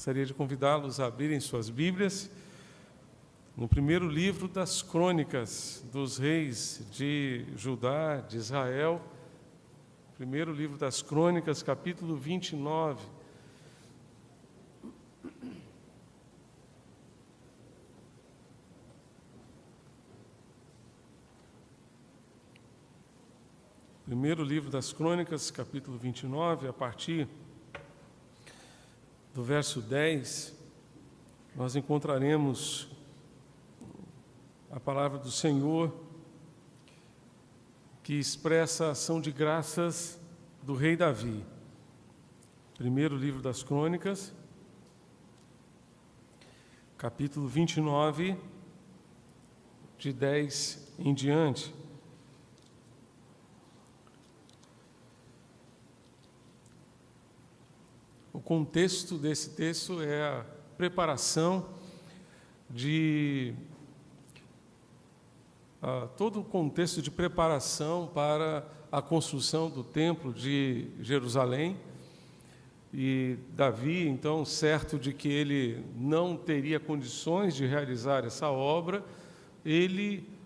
Gostaria de convidá-los a abrirem suas Bíblias no primeiro livro das Crônicas dos Reis de Judá, de Israel, primeiro livro das Crônicas, capítulo 29. Primeiro livro das Crônicas, capítulo 29, a partir do verso 10, nós encontraremos a palavra do Senhor, que expressa a ação de graças do rei Davi. Primeiro livro das Crônicas, capítulo 29, de 10 em diante. O contexto desse texto é a preparação de todo o contexto de preparação para a construção do templo de Jerusalém. E Davi, então, certo de que ele não teria condições de realizar essa obra, ele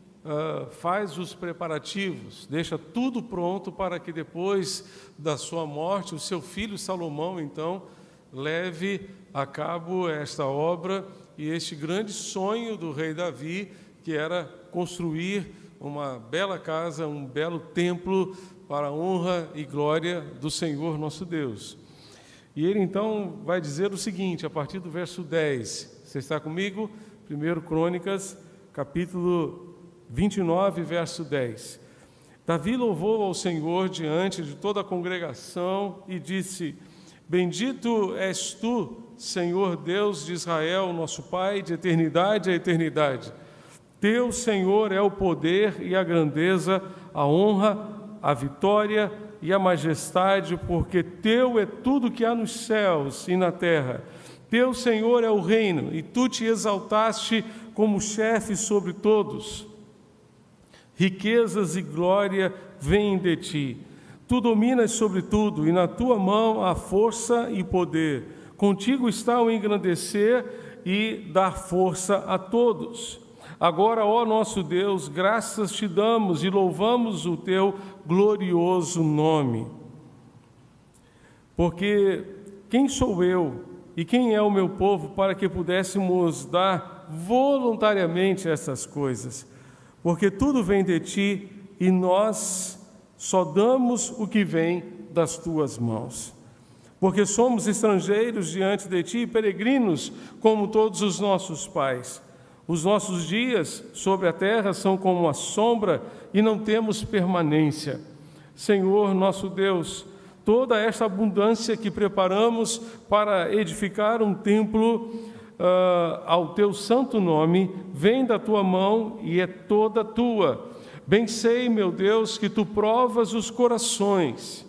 faz os preparativos, deixa tudo pronto para que depois da sua morte, o seu filho Salomão, então, leve a cabo esta obra e este grande sonho do rei Davi, que era construir uma bela casa, um belo templo para a honra e glória do Senhor nosso Deus. E ele então vai dizer o seguinte, a partir do verso 10, você está comigo? 1 Crônicas, capítulo 29, verso 10. Davi louvou ao Senhor diante de toda a congregação e disse: Bendito és tu, Senhor Deus de Israel, nosso Pai, de eternidade a eternidade. Teu, Senhor, é o poder e a grandeza, a honra, a vitória e a majestade, porque teu é tudo que há nos céus e na terra. Teu, Senhor, é o reino, e tu te exaltaste como chefe sobre todos. Riquezas e glória vêm de ti. Tu dominas sobre tudo, e na tua mão há força e poder. Contigo está o engrandecer e dar força a todos. Agora, ó nosso Deus, graças te damos e louvamos o teu glorioso nome. Porque quem sou eu e quem é o meu povo para que pudéssemos dar voluntariamente essas coisas? Porque tudo vem de ti e nós só damos o que vem das tuas mãos. Porque somos estrangeiros diante de ti e peregrinos como todos os nossos pais. Os nossos dias sobre a terra são como a sombra e não temos permanência. Senhor nosso Deus, toda esta abundância que preparamos para edificar um templo ao teu santo nome, vem da tua mão e é toda tua. Bem sei, meu Deus, que tu provas os corações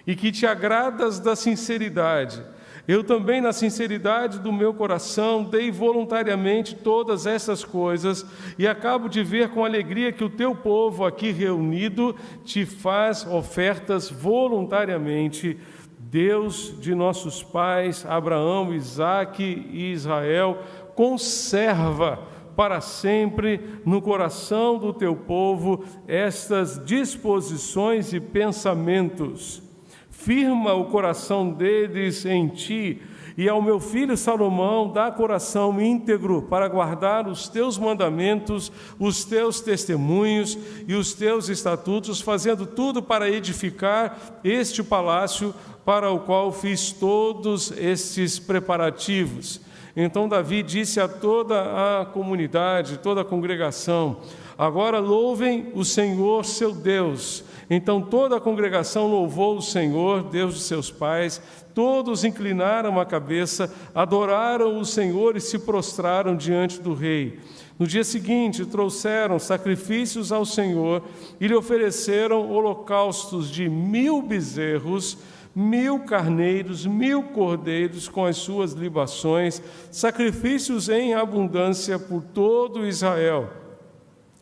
e que te agradas da sinceridade. Eu também, na sinceridade do meu coração, dei voluntariamente todas essas coisas e acabo de ver com alegria que o teu povo aqui reunido te faz ofertas voluntariamente. Deus de nossos pais, Abraão, Isaque e Israel, conserva para sempre no coração do teu povo estas disposições e pensamentos. Firma o coração deles em ti, e ao meu filho Salomão dá coração íntegro para guardar os teus mandamentos, os teus testemunhos e os teus estatutos, fazendo tudo para edificar este palácio para o qual fiz todos estes preparativos. Então Davi disse a toda a comunidade, toda a congregação: agora louvem o Senhor seu Deus. Então toda a congregação louvou o Senhor, Deus de seus pais. Todos inclinaram a cabeça, adoraram o Senhor e se prostraram diante do rei. No dia seguinte trouxeram sacrifícios ao Senhor e lhe ofereceram holocaustos de 1000 bezerros, 1000 carneiros, 1000 cordeiros com as suas libações, sacrifícios em abundância por todo Israel.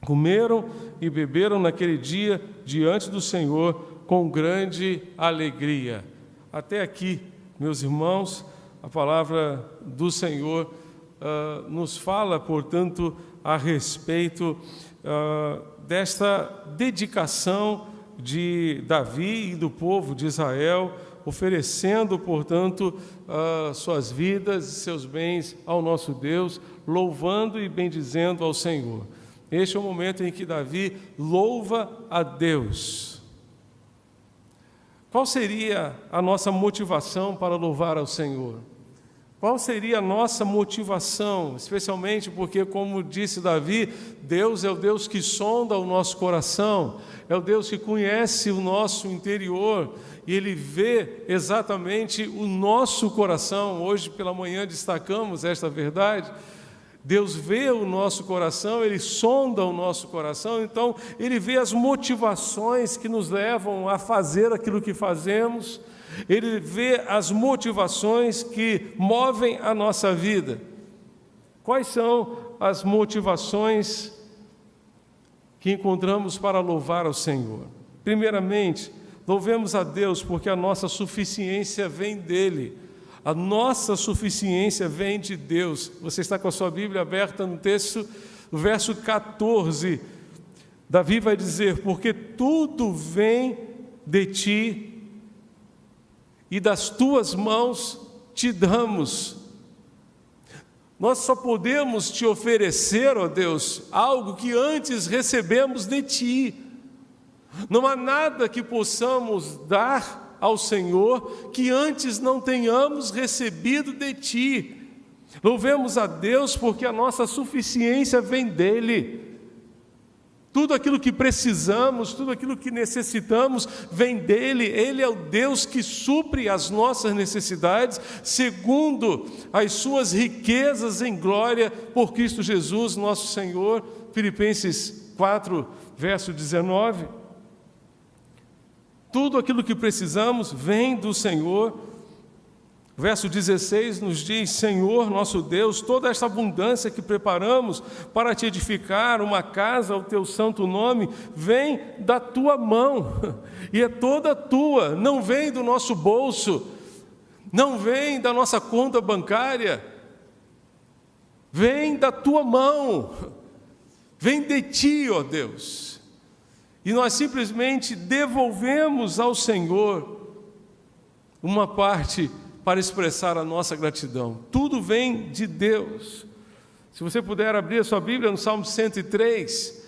Comeram e beberam naquele dia diante do Senhor com grande alegria. Até aqui, meus irmãos, A palavra do Senhor nos fala, portanto, a respeito desta dedicação de Davi e do povo de Israel, oferecendo, portanto, suas vidas e seus bens ao nosso Deus, louvando e bendizendo ao Senhor. Este é o momento em que Davi louva a Deus. Qual seria a nossa motivação para louvar ao Senhor? Qual seria a nossa motivação? Especialmente porque, como disse Davi, Deus é o Deus que sonda o nosso coração, é o Deus que conhece o nosso interior, e Ele vê exatamente o nosso coração. Hoje pela manhã destacamos esta verdade. Deus vê o nosso coração, Ele sonda o nosso coração, então Ele vê as motivações que nos levam a fazer aquilo que fazemos, Ele vê as motivações que movem a nossa vida. Quais são as motivações que encontramos para louvar ao Senhor? Primeiramente, louvemos a Deus porque a nossa suficiência vem dEle. A nossa suficiência vem de Deus. Você está com a sua Bíblia aberta no texto, no verso 14. Davi vai dizer: porque tudo vem de ti e das tuas mãos te damos. Nós só podemos te oferecer, ó Deus, algo que antes recebemos de ti. Não há nada que possamos dar ao Senhor que antes não tenhamos recebido de ti. Louvemos a Deus porque a nossa suficiência vem dEle. Tudo aquilo que precisamos, tudo aquilo que necessitamos vem dEle. Ele é o Deus que supre as nossas necessidades segundo as suas riquezas em glória por Cristo Jesus, nosso Senhor. Filipenses 4, verso 19. Tudo aquilo que precisamos vem do Senhor. Verso 16 nos diz: Senhor nosso Deus, toda esta abundância que preparamos para te edificar uma casa ao teu santo nome, vem da tua mão, e é toda tua, não vem do nosso bolso, não vem da nossa conta bancária, vem da tua mão, vem de ti, ó Deus. E nós simplesmente devolvemos ao Senhor uma parte para expressar a nossa gratidão. Tudo vem de Deus. Se você puder abrir a sua Bíblia no Salmo 103,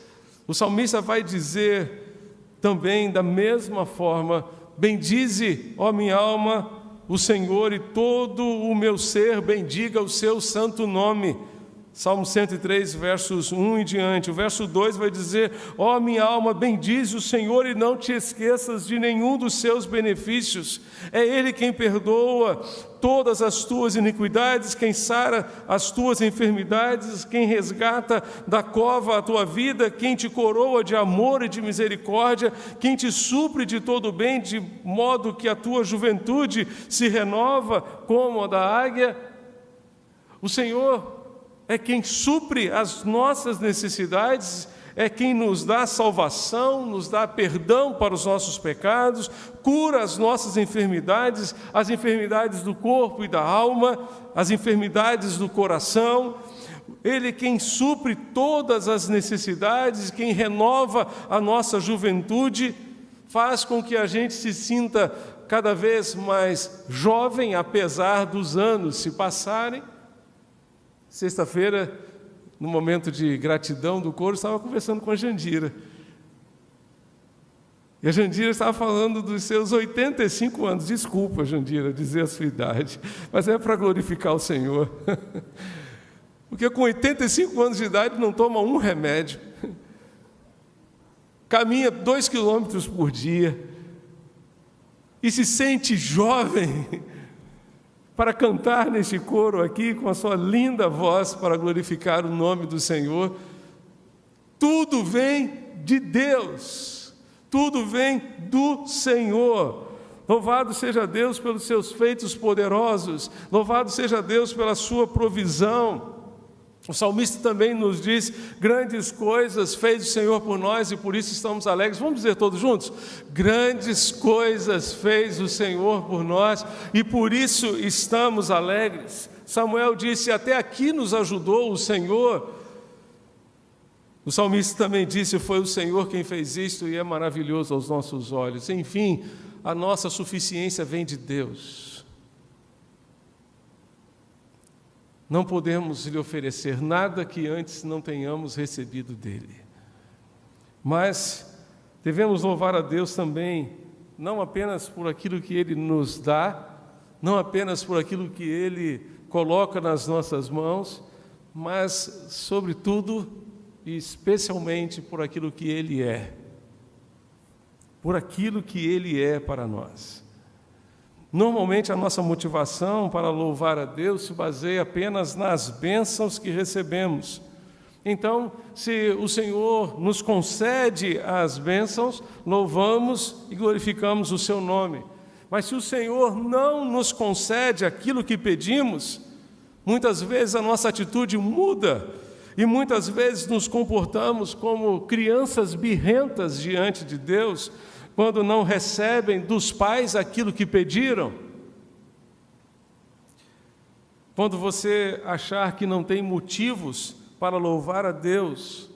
o salmista vai dizer também da mesma forma: bendize, ó minha alma, o Senhor, e todo o meu ser bendiga o seu santo nome. Salmo 103, versos 1 em diante. O verso 2 vai dizer: ó minha alma, bendize o Senhor e não te esqueças de nenhum dos seus benefícios. É Ele quem perdoa todas as tuas iniquidades, quem sara as tuas enfermidades, quem resgata da cova a tua vida, quem te coroa de amor e de misericórdia, quem te supre de todo bem, de modo que a tua juventude se renova como a da águia. O Senhor é quem supre as nossas necessidades, é quem nos dá salvação, nos dá perdão para os nossos pecados, cura as nossas enfermidades, as enfermidades do corpo e da alma, as enfermidades do coração. Ele é quem supre todas as necessidades, quem renova a nossa juventude, faz com que a gente se sinta cada vez mais jovem, apesar dos anos se passarem. Sexta-feira, no momento de gratidão do coro, estava conversando com a Jandira. E a Jandira estava falando dos seus 85 anos. Desculpa, Jandira, dizer a sua idade, mas é para glorificar o Senhor. Porque com 85 anos de idade não toma um remédio. Caminha 2 quilômetros por dia. E se sente jovem para cantar neste coro aqui com a sua linda voz para glorificar o nome do Senhor. Tudo vem de Deus, tudo vem do Senhor. Louvado seja Deus pelos seus feitos poderosos, louvado seja Deus pela sua provisão. O salmista também nos diz: grandes coisas fez o Senhor por nós e por isso estamos alegres. Vamos dizer todos juntos? Grandes coisas fez o Senhor por nós e por isso estamos alegres. Samuel disse: até aqui nos ajudou o Senhor. O salmista também disse: foi o Senhor quem fez isto e é maravilhoso aos nossos olhos. Enfim, a nossa suficiência vem de Deus. Não podemos lhe oferecer nada que antes não tenhamos recebido dele. Mas devemos louvar a Deus também, não apenas por aquilo que Ele nos dá, não apenas por aquilo que Ele coloca nas nossas mãos, mas, sobretudo e especialmente, por aquilo que Ele é. Por aquilo que Ele é para nós. Normalmente a nossa motivação para louvar a Deus se baseia apenas nas bênçãos que recebemos. Então, se o Senhor nos concede as bênçãos, louvamos e glorificamos o seu nome. Mas se o Senhor não nos concede aquilo que pedimos, muitas vezes a nossa atitude muda e muitas vezes nos comportamos como crianças birrentas diante de Deus, quando não recebem dos pais aquilo que pediram. Quando você achar que não tem motivos para louvar a Deus,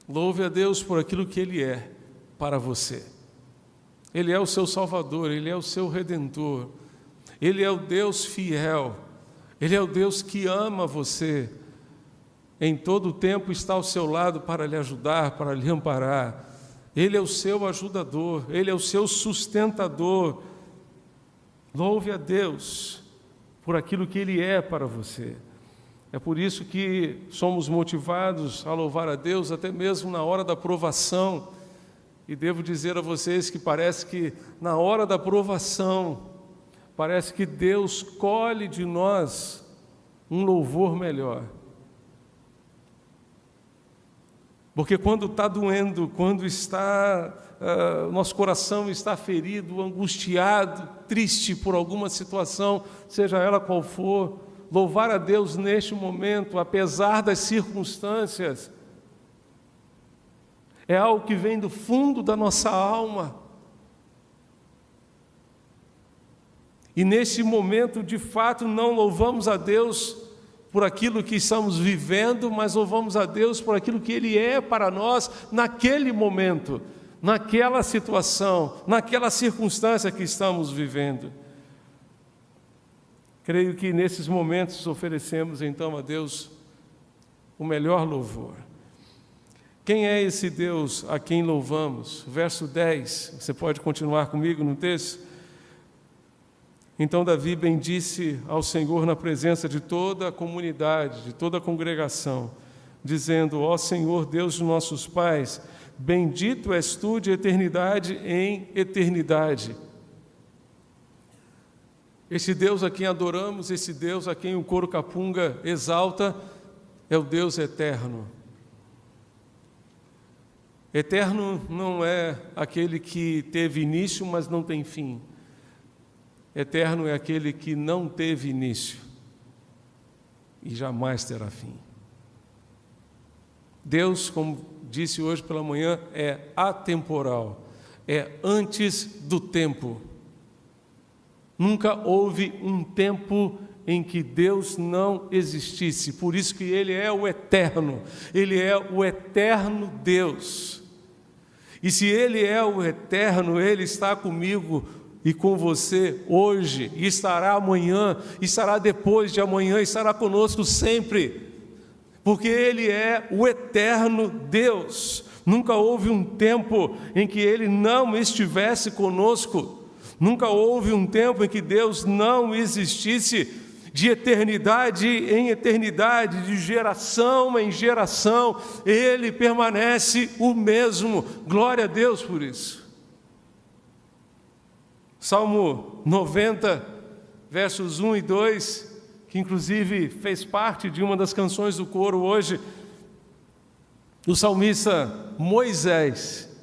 louve a Deus por aquilo que Ele é para você. Ele é o seu Salvador, Ele é o seu Redentor, Ele é o Deus fiel, Ele é o Deus que ama você, em todo o tempo está ao seu lado para lhe ajudar, para lhe amparar. Ele é o seu ajudador, Ele é o seu sustentador. Louve a Deus por aquilo que Ele é para você. É por isso que somos motivados a louvar a Deus até mesmo na hora da provação. E devo dizer a vocês que parece que na hora da provação, parece que Deus colhe de nós um louvor melhor. Porque quando está doendo, quando nosso coração está ferido, angustiado, triste por alguma situação, seja ela qual for, louvar a Deus neste momento, apesar das circunstâncias, é algo que vem do fundo da nossa alma. E nesse momento, de fato, não louvamos a Deus por aquilo que estamos vivendo, mas louvamos a Deus por aquilo que Ele é para nós naquele momento, naquela situação, naquela circunstância que estamos vivendo. Creio que nesses momentos oferecemos então a Deus o melhor louvor. Quem é esse Deus a quem louvamos? Verso 10, você pode continuar comigo no texto? Então Davi bendisse ao Senhor na presença de toda a comunidade, de toda a congregação, dizendo: ó Senhor, Deus de nossos pais, bendito és tu de eternidade em eternidade. Esse Deus a quem adoramos, esse Deus a quem o coro capunga exalta, é o Deus eterno. Eterno não é aquele que teve início, mas não tem fim. Eterno é aquele que não teve início e jamais terá fim. Deus, como disse hoje pela manhã, é atemporal, é antes do tempo. Nunca houve um tempo em que Deus não existisse, por isso que Ele é o eterno, Ele é o eterno Deus. E se Ele é o eterno, Ele está comigo e com você hoje, e estará amanhã, estará depois de amanhã, estará conosco sempre, porque Ele é o eterno Deus. Nunca houve um tempo em que Ele não estivesse conosco, nunca houve um tempo em que Deus não existisse. De eternidade em eternidade, de geração em geração, Ele permanece o mesmo. Glória a Deus por isso. Salmo 90, versos 1 e 2, que inclusive fez parte de uma das canções do coro hoje, o salmista Moisés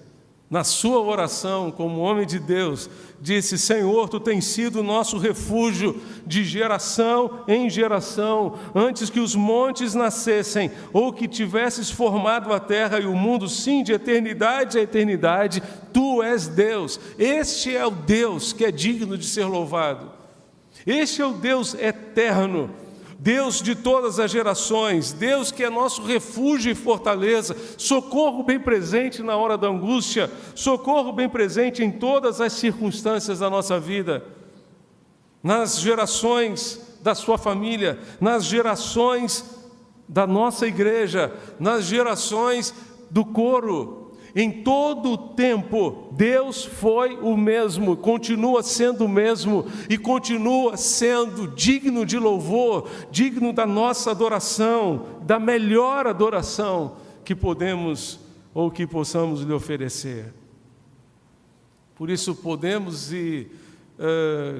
na sua oração, como homem de Deus, disse: Senhor, Tu tens sido o nosso refúgio de geração em geração, antes que os montes nascessem, ou que tivesses formado a terra e o mundo, sim, de eternidade a eternidade, Tu és Deus. Este é o Deus que é digno de ser louvado. Este é o Deus eterno, Deus de todas as gerações, Deus que é nosso refúgio e fortaleza, socorro bem presente na hora da angústia, socorro bem presente em todas as circunstâncias da nossa vida, nas gerações da sua família, nas gerações da nossa igreja, nas gerações do coro. Em todo o tempo, Deus foi o mesmo, continua sendo o mesmo e continua sendo digno de louvor, digno da nossa adoração, da melhor adoração que podemos ou que possamos lhe oferecer. Por isso podemos e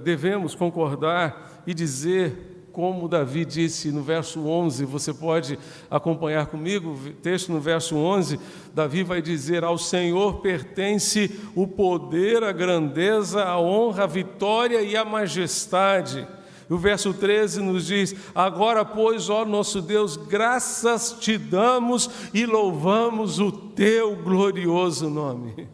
devemos concordar e dizer, como Davi disse no verso 11, você pode acompanhar comigo, o texto no verso 11, Davi vai dizer: ao Senhor pertence o poder, a grandeza, a honra, a vitória e a majestade. E o verso 13 nos diz: agora, pois, ó nosso Deus, graças te damos e louvamos o teu glorioso nome.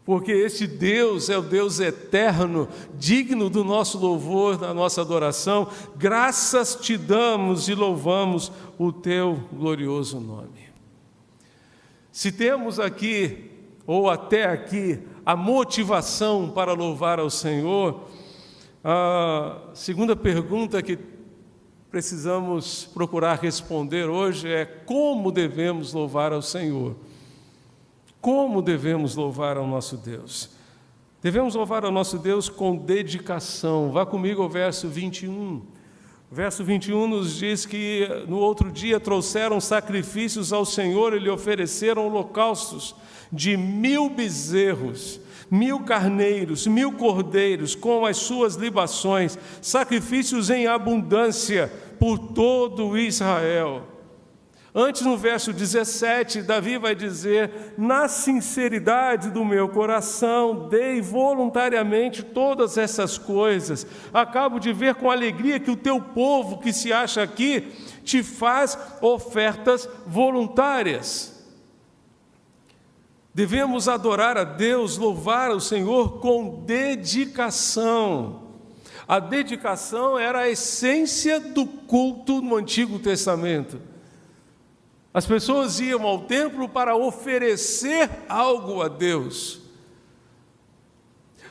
Porque este Deus é o Deus eterno, digno do nosso louvor, da nossa adoração. Graças te damos e louvamos o teu glorioso nome. Se temos aqui, ou até aqui, a motivação para louvar ao Senhor, a segunda pergunta que precisamos procurar responder hoje é: como devemos louvar ao Senhor? Como devemos louvar ao nosso Deus? Devemos louvar ao nosso Deus com dedicação. Vá comigo ao verso 21. O verso 21 nos diz que no outro dia trouxeram sacrifícios ao Senhor e lhe ofereceram holocaustos de 1000 bezerros, 1000 carneiros, 1000 cordeiros, com as suas libações, sacrifícios em abundância por todo Israel. Antes, no verso 17, Davi vai dizer: na sinceridade do meu coração, dei voluntariamente todas essas coisas. Acabo de ver com alegria que o teu povo que se acha aqui te faz ofertas voluntárias. Devemos adorar a Deus, louvar o Senhor com dedicação. A dedicação era a essência do culto no Antigo Testamento. As pessoas iam ao templo para oferecer algo a Deus.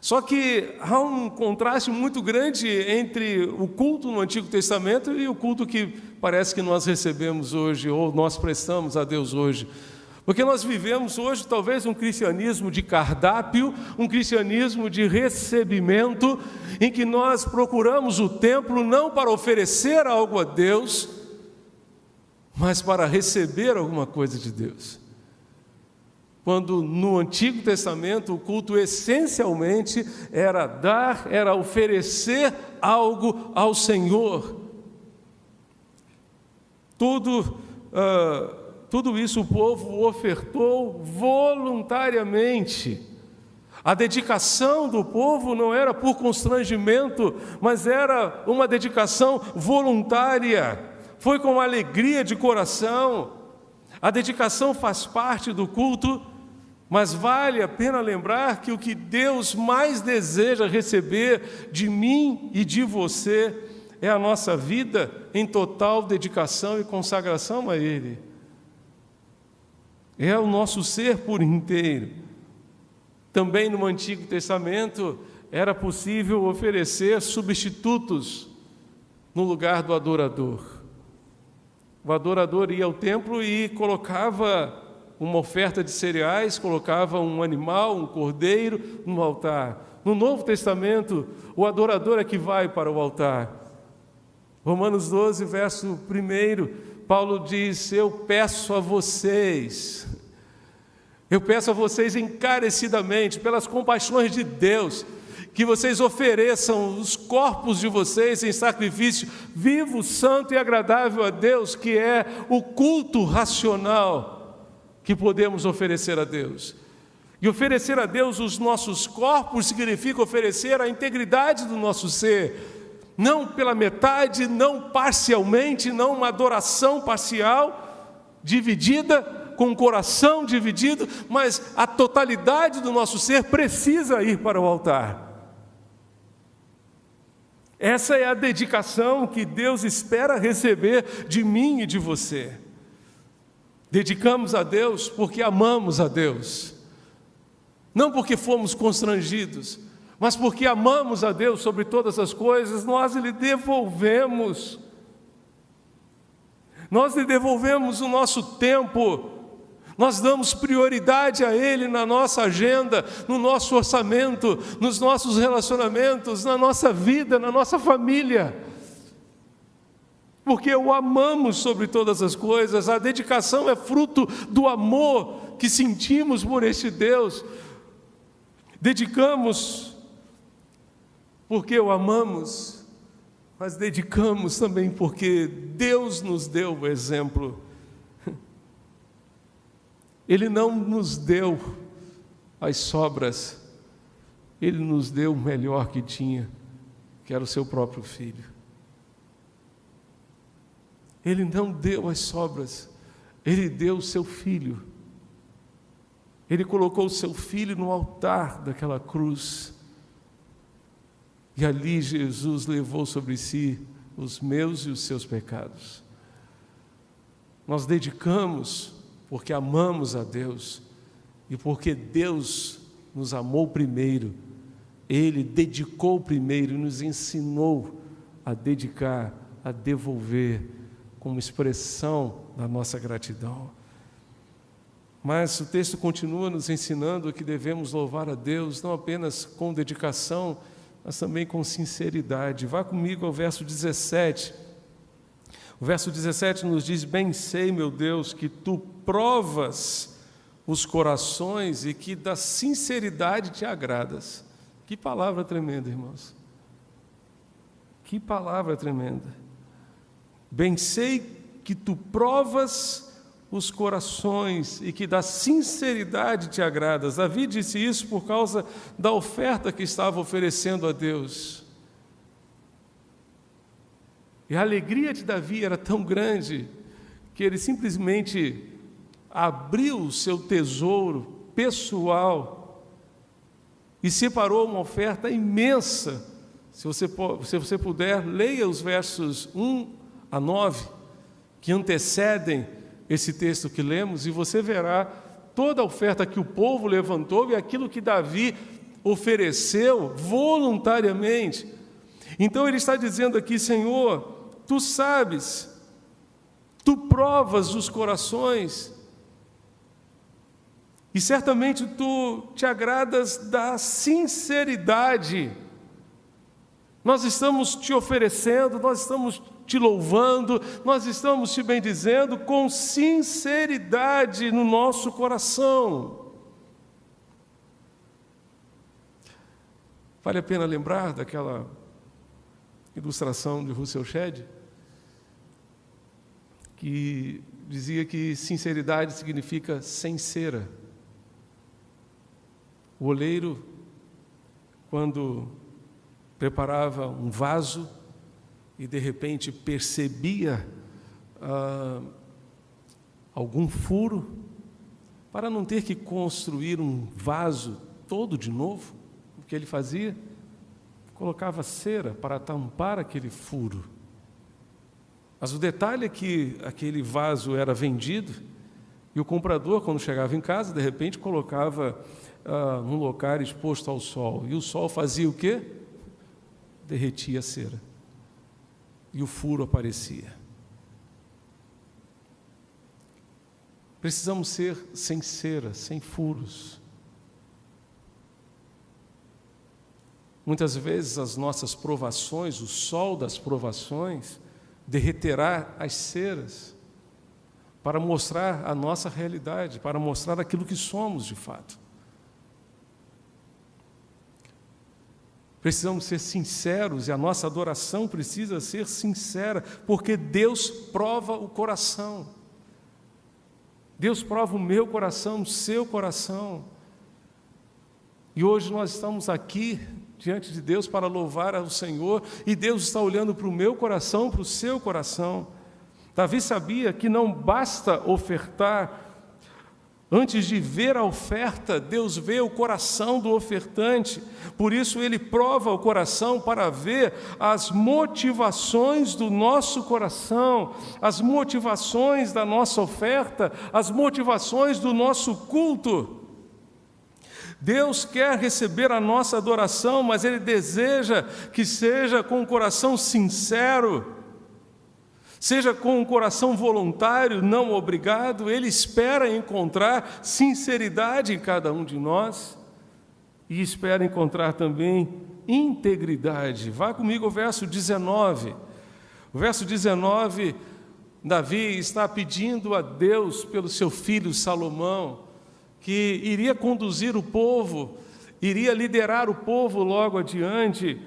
Só que há um contraste muito grande entre o culto no Antigo Testamento e o culto que parece que nós recebemos hoje, ou nós prestamos a Deus hoje. Porque nós vivemos hoje talvez um cristianismo de cardápio, um cristianismo de recebimento, em que nós procuramos o templo não para oferecer algo a Deus, mas para receber alguma coisa de Deus. Quando no Antigo Testamento o culto essencialmente era dar, era oferecer algo ao Senhor. Tudo isso o povo ofertou voluntariamente. A dedicação do povo não era por constrangimento, mas era uma dedicação voluntária. Foi com alegria de coração. A dedicação faz parte do culto, mas vale a pena lembrar que o que Deus mais deseja receber de mim e de você é a nossa vida em total dedicação e consagração a Ele. É o nosso ser por inteiro. Também no Antigo Testamento era possível oferecer substitutos no lugar do adorador. O adorador ia ao templo e colocava uma oferta de cereais, colocava um animal, um cordeiro no altar. No Novo Testamento, o adorador é que vai para o altar. Romanos 12, verso 1, Paulo diz: eu peço a vocês encarecidamente, pelas compaixões de Deus, que vocês ofereçam os corpos de vocês em sacrifício vivo, santo e agradável a Deus, que é o culto racional que podemos oferecer a Deus. E oferecer a Deus os nossos corpos significa oferecer a integridade do nosso ser, não pela metade, não parcialmente, não uma adoração parcial, dividida, com o coração dividido, mas a totalidade do nosso ser precisa ir para o altar. Essa é a dedicação que Deus espera receber de mim e de você. Dedicamos a Deus porque amamos a Deus. Não porque fomos constrangidos, mas porque amamos a Deus sobre todas as coisas, nós lhe devolvemos. Nós lhe devolvemos o nosso tempo, nós damos prioridade a Ele na nossa agenda, no nosso orçamento, nos nossos relacionamentos, na nossa vida, na nossa família. Porque o amamos sobre todas as coisas, a dedicação é fruto do amor que sentimos por este Deus. Dedicamos porque o amamos, mas dedicamos também porque Deus nos deu o exemplo. Ele não nos deu as sobras, Ele nos deu o melhor que tinha, que era o seu próprio Filho. Ele não deu as sobras, Ele deu o seu Filho. Ele colocou o seu Filho no altar daquela cruz. E ali Jesus levou sobre si os meus e os seus pecados. Nós dedicamos porque amamos a Deus e porque Deus nos amou primeiro. Ele dedicou primeiro e nos ensinou a dedicar, a devolver como expressão da nossa gratidão. Mas o texto continua nos ensinando que devemos louvar a Deus não apenas com dedicação, mas também com sinceridade. Vá comigo ao verso 17. O verso 17 nos diz: bem sei, meu Deus, que Tu provas os corações e que da sinceridade Te agradas. Que palavra tremenda, irmãos. Que palavra tremenda. Bem sei que Tu provas os corações e que da sinceridade Te agradas. Davi disse isso por causa da oferta que estava oferecendo a Deus. E a alegria de Davi era tão grande que ele simplesmente abriu o seu tesouro pessoal e separou uma oferta imensa. Se você puder, leia os versos 1 a 9, que antecedem esse texto que lemos, e você verá toda a oferta que o povo levantou e aquilo que Davi ofereceu voluntariamente. Então ele está dizendo aqui: Senhor, Tu sabes, Tu provas os corações, e certamente Tu Te agradas da sinceridade. Nós estamos Te oferecendo, nós estamos Te louvando, nós estamos Te bendizendo com sinceridade no nosso coração. Vale a pena lembrar daquela ilustração de Russell Shedd, que dizia que sinceridade significa sem cera. O oleiro, quando preparava um vaso e de repente percebia algum furo, para não ter que construir um vaso todo de novo, o que ele fazia? Colocava cera para tampar aquele furo. Mas o detalhe é que aquele vaso era vendido e o comprador, quando chegava em casa, de repente colocava num local exposto ao sol. E o sol fazia o quê? Derretia a cera. E o furo aparecia. Precisamos ser sem cera, sem furos. Muitas vezes as nossas provações, o sol das provações, derreterá as ceras para mostrar a nossa realidade, para mostrar aquilo que somos de fato. Precisamos ser sinceros e a nossa adoração precisa ser sincera, porque Deus prova o coração. Deus prova o meu coração, o seu coração. E hoje nós estamos aqui diante de Deus para louvar ao Senhor, e Deus está olhando para o meu coração, para o seu coração. Davi sabia que não basta ofertar. Antes de ver a oferta, Deus vê o coração do ofertante. Por isso ele prova o coração para ver as motivações do nosso coração, as motivações da nossa oferta, as motivações do nosso culto. Deus quer receber a nossa adoração, mas Ele deseja que seja com um coração sincero, seja com um coração voluntário, não obrigado. Ele espera encontrar sinceridade em cada um de nós e espera encontrar também integridade. Vá comigo ao verso 19. O verso 19, Davi está pedindo a Deus pelo seu filho Salomão, que iria conduzir o povo, iria liderar o povo logo adiante.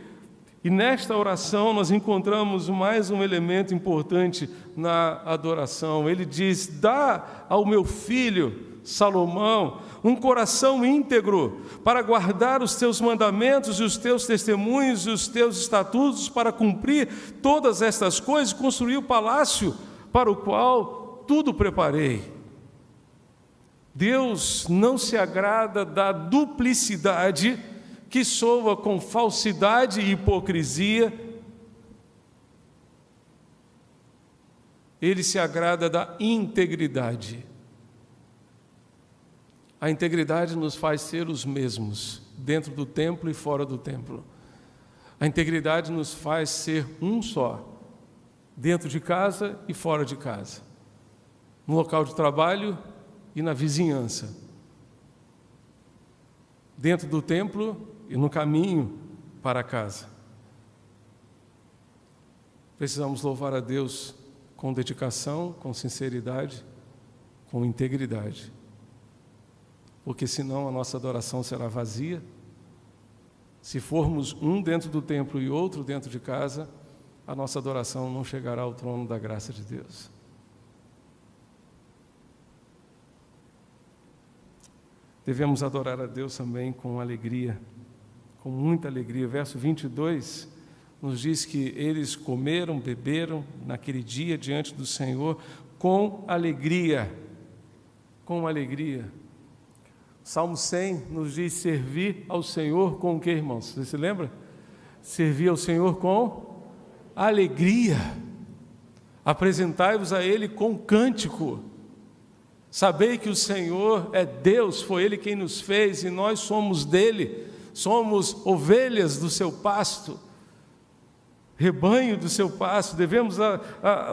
E nesta oração nós encontramos mais um elemento importante na adoração. Ele diz: dá ao meu filho Salomão um coração íntegro para guardar os teus mandamentos e os teus testemunhos e os teus estatutos, para cumprir todas estas coisas, construir o palácio para o qual tudo preparei. Deus não se agrada da duplicidade que soa com falsidade e hipocrisia. Ele se agrada da integridade. A integridade nos faz ser os mesmos, dentro do templo e fora do templo. A integridade nos faz ser um só, dentro de casa e fora de casa, no local de trabalho e na vizinhança, dentro do templo e no caminho para casa. Precisamos louvar a Deus com dedicação, com sinceridade, com integridade, porque senão a nossa adoração será vazia. Se formos um dentro do templo e outro dentro de casa, a nossa adoração não chegará ao trono da graça de Deus. Devemos adorar a Deus também com alegria, com muita alegria. Verso 22 nos diz que eles comeram, beberam naquele dia diante do Senhor com alegria. Com alegria. Salmo 100 nos diz servir ao Senhor com o quê, irmãos? Você se lembra? Servir ao Senhor com alegria. Apresentai-vos a Ele com cântico. Sabei que o Senhor é Deus, foi Ele quem nos fez e nós somos dele, somos ovelhas do seu pasto, rebanho do seu pasto. Devemos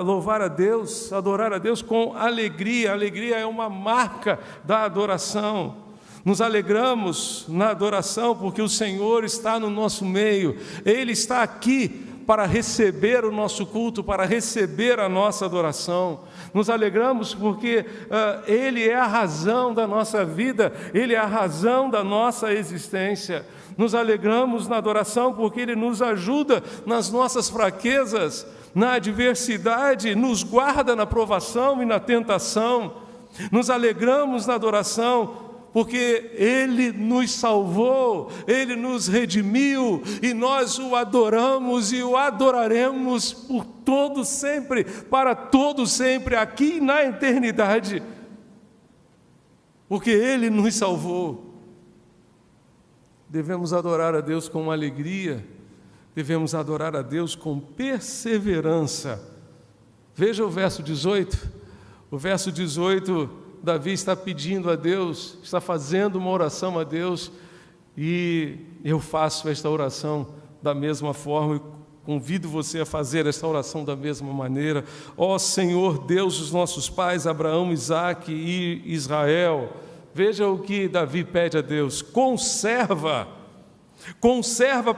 louvar a Deus, adorar a Deus com alegria. A alegria é uma marca da adoração. Nos alegramos na adoração porque o Senhor está no nosso meio, Ele está aqui para receber o nosso culto, para receber a nossa adoração. Nos alegramos porque Ele é a razão da nossa vida, Ele é a razão da nossa existência. Nos alegramos na adoração porque Ele nos ajuda nas nossas fraquezas, na adversidade, nos guarda na provação e na tentação. Nos alegramos na adoração porque Ele nos salvou, Ele nos redimiu, e nós o adoramos e o adoraremos por todo sempre, para todo sempre, aqui na eternidade, porque Ele nos salvou. Devemos adorar a Deus com alegria, devemos adorar a Deus com perseverança. Veja o verso 18, o verso 18, Davi está pedindo a Deus, está fazendo uma oração a Deus, e eu faço esta oração da mesma forma, e convido você a fazer esta oração da mesma maneira. Ó Senhor, Deus dos nossos pais, Abraão, Isaque e Israel. Veja o que Davi pede a Deus: conserva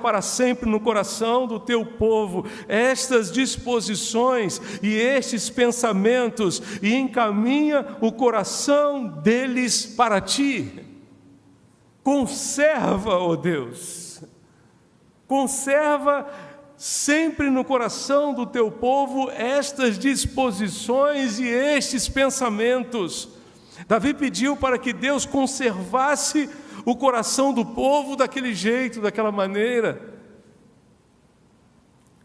para sempre no coração do teu povo estas disposições e estes pensamentos, e encaminha o coração deles para ti. Conserva, ó Deus, conserva sempre no coração do teu povo estas disposições e estes pensamentos. Davi pediu para que Deus conservasse o coração do povo daquele jeito, daquela maneira.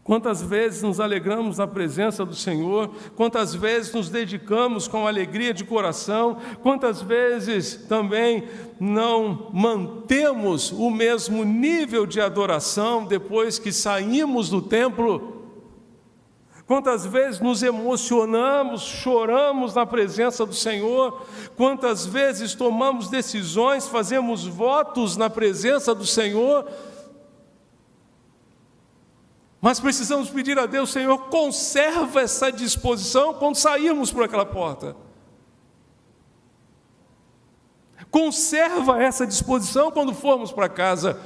Quantas vezes nos alegramos na presença do Senhor, quantas vezes nos dedicamos com alegria de coração, quantas vezes também não mantemos o mesmo nível de adoração depois que saímos do templo. Quantas vezes nos emocionamos, choramos na presença do Senhor, quantas vezes tomamos decisões, fazemos votos na presença do Senhor. Mas precisamos pedir a Deus: Senhor, conserva essa disposição quando sairmos por aquela porta. Conserva essa disposição quando formos para casa.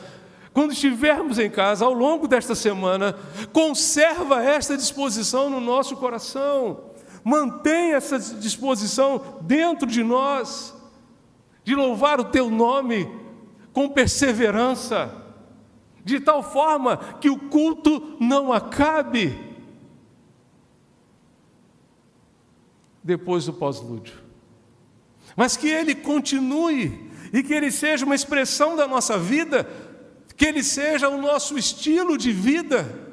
Quando estivermos em casa, ao longo desta semana, conserva esta disposição no nosso coração. Mantenha essa disposição dentro de nós, de louvar o Teu nome com perseverança, de tal forma que o culto não acabe depois do pós-lúdio, mas que ele continue e que ele seja uma expressão da nossa vida, que ele seja o nosso estilo de vida,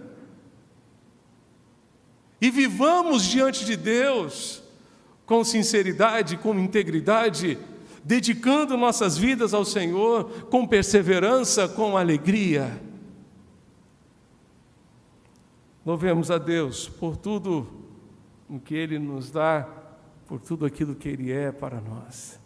e vivamos diante de Deus com sinceridade, com integridade, dedicando nossas vidas ao Senhor com perseverança, com alegria. Louvemos a Deus por tudo o que Ele nos dá, por tudo aquilo que Ele é para nós.